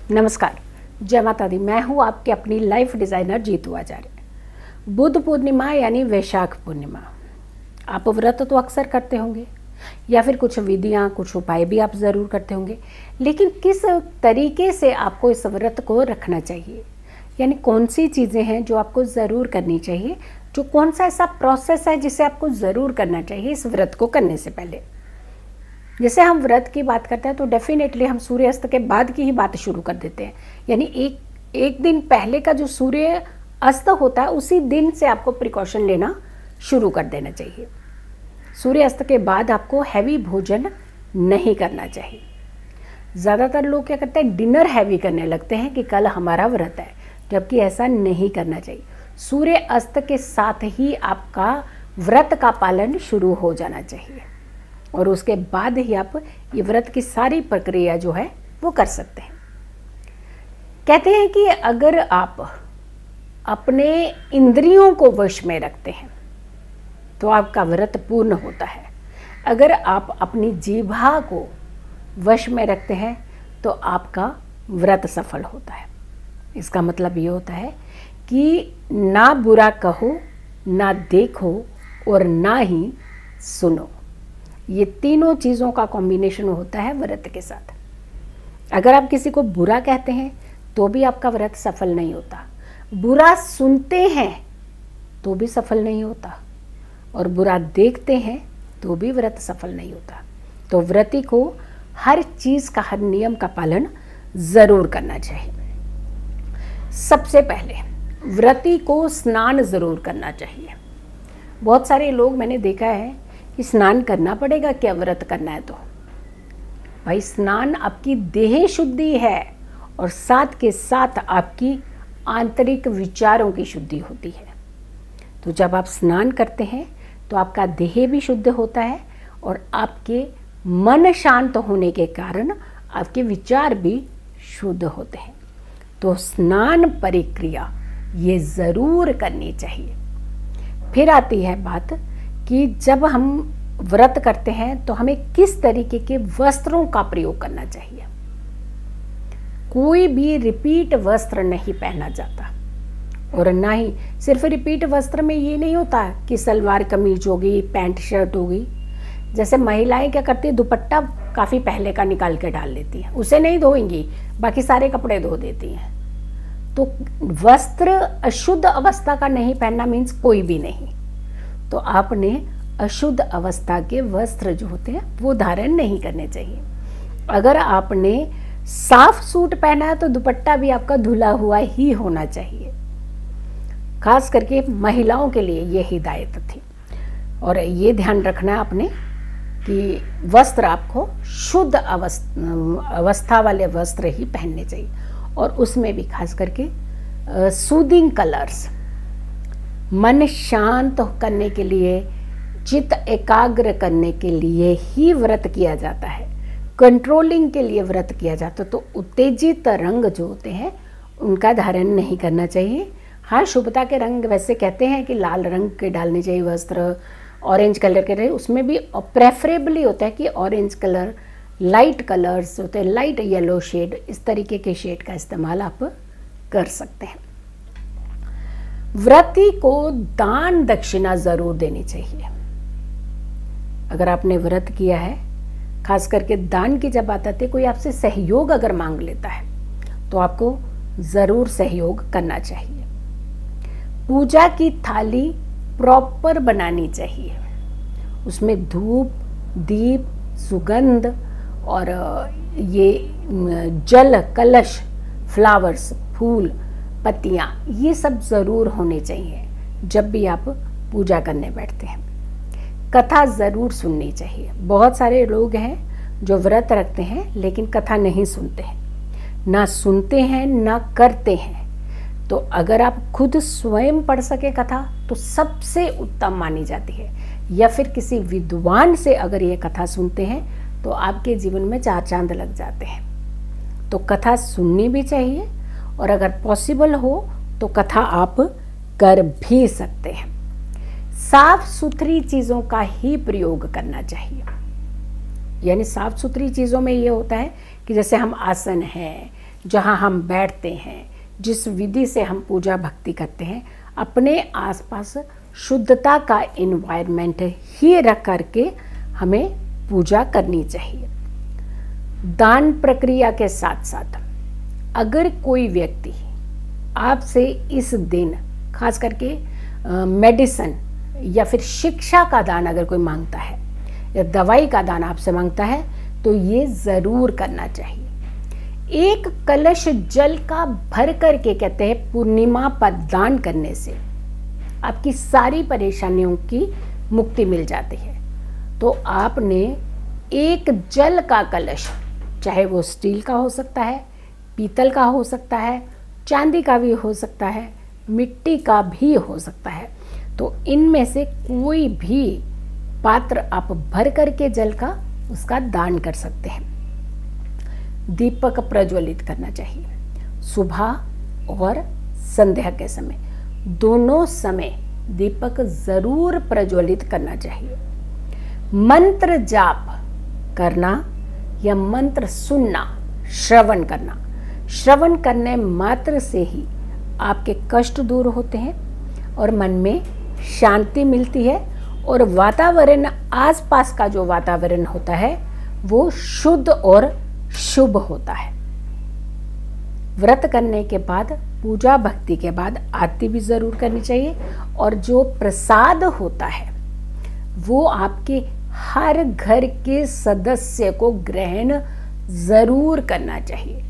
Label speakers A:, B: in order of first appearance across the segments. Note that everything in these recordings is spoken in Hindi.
A: नमस्कार, जय माता दी। मैं हूँ आपके अपनी लाइफ डिज़ाइनर जीतू आचार्य। बुद्ध पूर्णिमा यानी वैशाख पूर्णिमा, आप व्रत तो अक्सर करते होंगे या फिर कुछ विधियाँ, कुछ उपाय भी आप ज़रूर करते होंगे, लेकिन किस तरीके से आपको इस व्रत को रखना चाहिए, यानी कौन सी चीज़ें हैं जो आपको ज़रूर करनी चाहिए, जो कौन सा ऐसा प्रोसेस है जिसे आपको ज़रूर करना चाहिए इस व्रत को करने से पहले। जैसे हम व्रत की बात करते हैं तो डेफिनेटली हम सूर्यास्त के बाद की ही बात शुरू कर देते हैं, यानी एक दिन पहले का जो सूर्य अस्त होता है उसी दिन से आपको प्रिकॉशन लेना शुरू कर देना चाहिए। सूर्यास्त के बाद आपको हैवी भोजन नहीं करना चाहिए। ज़्यादातर लोग क्या करते हैं, डिनर हैवी करने लगते हैं कि कल हमारा व्रत है, जबकि ऐसा नहीं करना चाहिए। सूर्य अस्त के साथ ही आपका व्रत का पालन शुरू हो जाना चाहिए और उसके बाद ही आप ये व्रत की सारी प्रक्रिया जो है वो कर सकते हैं। कहते हैं कि अगर आप अपने इंद्रियों को वश में रखते हैं तो आपका व्रत पूर्ण होता है। अगर आप अपनी जीभा को वश में रखते हैं तो आपका व्रत सफल होता है। इसका मतलब ये होता है कि ना बुरा कहो, ना देखो और ना ही सुनो। ये तीनों चीज़ों का कॉम्बिनेशन होता है व्रत के साथ। अगर आप किसी को बुरा कहते हैं तो भी आपका व्रत सफल नहीं होता, बुरा सुनते हैं तो भी सफल नहीं होता, और बुरा देखते हैं तो भी व्रत सफल नहीं होता। तो व्रती को हर चीज़ का, हर नियम का पालन ज़रूर करना चाहिए। सबसे पहले व्रती को स्नान ज़रूर करना चाहिए। बहुत सारे लोग मैंने देखा है कि स्नान करना पड़ेगा क्या, व्रत करना है तो। भाई, स्नान आपकी देह शुद्धि है और साथ के साथ आपकी आंतरिक विचारों की शुद्धि होती है। तो जब आप स्नान करते हैं तो आपका देह भी शुद्ध होता है और आपके मन शांत होने के कारण आपके विचार भी शुद्ध होते हैं। तो स्नान प्रक्रिया ये ज़रूर करनी चाहिए। फिर आती है बात कि जब हम व्रत करते हैं तो हमें किस तरीके के वस्त्रों का प्रयोग करना चाहिए। कोई भी रिपीट वस्त्र नहीं पहना जाता, और ना ही सिर्फ रिपीट वस्त्र में ये नहीं होता कि सलवार कमीज होगी, पैंट शर्ट होगी। जैसे महिलाएं क्या करती है, दुपट्टा काफ़ी पहले का निकाल के डाल लेती हैं, उसे नहीं धोएंगी, बाकी सारे कपड़े धो देती हैं। तो वस्त्र अशुद्ध अवस्था का नहीं पहनना मीन्स कोई भी नहीं। तो आपने अशुद्ध अवस्था के वस्त्र जो होते हैं वो धारण नहीं करने चाहिए। अगर आपने साफ सूट पहना है तो दुपट्टा भी आपका धुला हुआ ही होना चाहिए। खास करके महिलाओं के लिए ये हिदायत थी, और ये ध्यान रखना है आपने कि वस्त्र आपको शुद्ध अवस्था वाले वस्त्र ही पहनने चाहिए, और उसमें भी खास करके सूदिंग कलर्स। मन शांत करने के लिए, चित्त एकाग्र करने के लिए ही व्रत किया जाता है, कंट्रोलिंग के लिए व्रत किया जाता है। तो उत्तेजित रंग जो होते हैं उनका धारण नहीं करना चाहिए। हाँ, शुभता के रंग वैसे कहते हैं कि लाल रंग के डालने चाहिए वस्त्र, ऑरेंज कलर के रहे, उसमें भी प्रेफरेबली होता है कि ऑरेंज कलर, लाइट कलर्स होते हैं, लाइट येलो शेड, इस तरीके के शेड का इस्तेमाल आप कर सकते हैं। व्रती को दान दक्षिणा जरूर देनी चाहिए। अगर आपने व्रत किया है, खास करके दान की जब बात आती है, कोई आपसे सहयोग अगर मांग लेता है तो आपको जरूर सहयोग करना चाहिए। पूजा की थाली प्रॉपर बनानी चाहिए, उसमें धूप, दीप, सुगंध और ये जल, कलश, फ्लावर्स, फूल, पत्तियाँ, ये सब ज़रूर होने चाहिए जब भी आप पूजा करने बैठते हैं। कथा ज़रूर सुननी चाहिए। बहुत सारे लोग हैं जो व्रत रखते हैं लेकिन कथा नहीं सुनते हैं, ना सुनते हैं ना करते हैं। तो अगर आप खुद स्वयं पढ़ सके कथा तो सबसे उत्तम मानी जाती है, या फिर किसी विद्वान से अगर ये कथा सुनते हैं तो आपके जीवन में 4 चांद लग जाते हैं। तो कथा सुननी भी चाहिए, और अगर पॉसिबल हो तो कथा आप कर भी सकते हैं। साफ सुथरी चीज़ों का ही प्रयोग करना चाहिए। यानी साफ सुथरी चीज़ों में ये होता है कि जैसे हम आसन है, जहाँ हम बैठते हैं, जिस विधि से हम पूजा भक्ति करते हैं, अपने आसपास शुद्धता का इन्वायरमेंट ही रख करके हमें पूजा करनी चाहिए। दान प्रक्रिया के साथ साथ अगर कोई व्यक्ति आपसे इस दिन खास करके मेडिसिन या फिर शिक्षा का दान अगर कोई मांगता है या दवाई का दान आपसे मांगता है तो ये ज़रूर करना चाहिए। एक कलश जल का भर करके कहते हैं पूर्णिमा पर दान करने से आपकी सारी परेशानियों की मुक्ति मिल जाती है। तो आपने एक जल का कलश, चाहे वो स्टील का हो सकता है, पीतल का हो सकता है, चांदी का भी हो सकता है, मिट्टी का भी हो सकता है, तो इनमें से कोई भी पात्र आप भर करके जल का उसका दान कर सकते हैं। दीपक प्रज्वलित करना चाहिए सुबह और संध्या के समय, दोनों समय दीपक जरूर प्रज्वलित करना चाहिए। मंत्र जाप करना या मंत्र सुनना, श्रवण करना, श्रवण करने मात्र से ही आपके कष्ट दूर होते हैं और मन में शांति मिलती है और वातावरण, आसपास का जो वातावरण होता है वो शुद्ध और शुभ होता है। व्रत करने के बाद, पूजा भक्ति के बाद आरती भी जरूर करनी चाहिए और जो प्रसाद होता है वो आपके हर घर के सदस्य को ग्रहण जरूर करना चाहिए।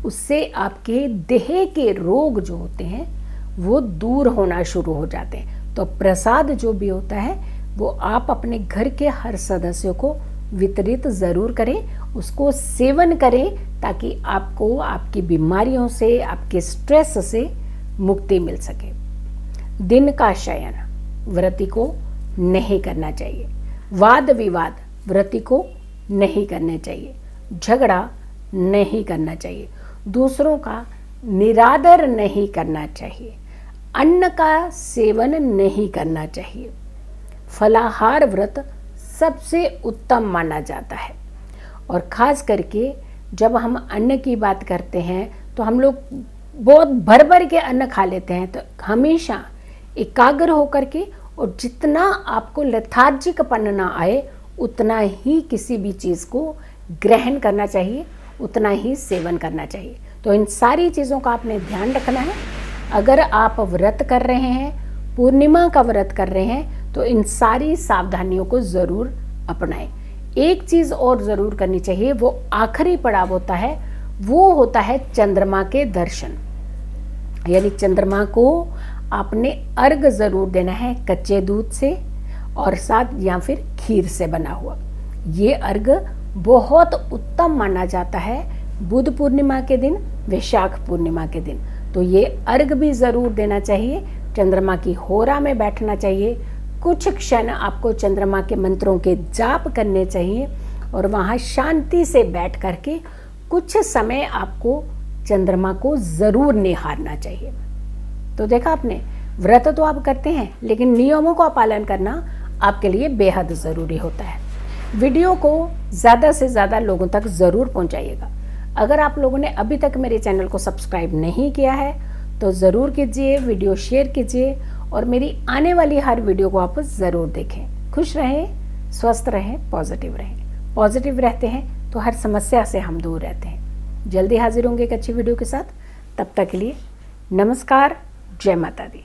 A: उससे आपके देह के रोग जो होते हैं वो दूर होना शुरू हो जाते हैं। तो प्रसाद जो भी होता है वो आप अपने घर के हर सदस्यों को वितरित जरूर करें, उसको सेवन करें ताकि आपको आपकी बीमारियों से, आपके स्ट्रेस से मुक्ति मिल सके। दिन का शयन व्रती को नहीं करना चाहिए। वाद विवाद व्रती को नहीं करना चाहिए। झगड़ा नहीं करना चाहिए। दूसरों का निरादर नहीं करना चाहिए। अन्न का सेवन नहीं करना चाहिए। फलाहार व्रत सबसे उत्तम माना जाता है और ख़ास करके जब हम अन्न की बात करते हैं तो हम लोग बहुत भर भर के अन्न खा लेते हैं। तो हमेशा एकाग्र होकर के और जितना आपको लेथार्जिकपन ना आए उतना ही किसी भी चीज़ को ग्रहण करना चाहिए, उतना ही सेवन करना चाहिए। तो इन सारी चीज़ों का आपने ध्यान रखना है। अगर आप व्रत कर रहे हैं, पूर्णिमा का व्रत कर रहे हैं, तो इन सारी सावधानियों को ज़रूर अपनाएं। एक चीज़ और ज़रूर करनी चाहिए, वो आखिरी पड़ाव होता है, वो होता है चंद्रमा के दर्शन। यानी चंद्रमा को आपने अर्घ ज़रूर देना है कच्चे दूध से और साथ या फिर खीर से बना हुआ। ये अर्घ बहुत उत्तम माना जाता है बुध पूर्णिमा के दिन, वैशाख पूर्णिमा के दिन। तो ये अर्घ भी ज़रूर देना चाहिए। चंद्रमा की होरा में बैठना चाहिए। कुछ क्षण आपको चंद्रमा के मंत्रों के जाप करने चाहिए और वहाँ शांति से बैठ करके कुछ समय आपको चंद्रमा को ज़रूर निहारना चाहिए। तो देखा आपने, व्रत तो आप करते हैं लेकिन नियमों का पालन करना आपके लिए बेहद ज़रूरी होता है। वीडियो को ज़्यादा से ज़्यादा लोगों तक ज़रूर पहुँचाइएगा। अगर आप लोगों ने अभी तक मेरे चैनल को सब्सक्राइब नहीं किया है तो ज़रूर कीजिए, वीडियो शेयर कीजिए और मेरी आने वाली हर वीडियो को आप ज़रूर देखें। खुश रहें, स्वस्थ रहें, पॉजिटिव रहें। पॉजिटिव रहते हैं तो हर समस्या से हम दूर रहते हैं। जल्दी हाजिर होंगे एक अच्छी वीडियो के साथ। तब तक के लिए नमस्कार, जय माता दी।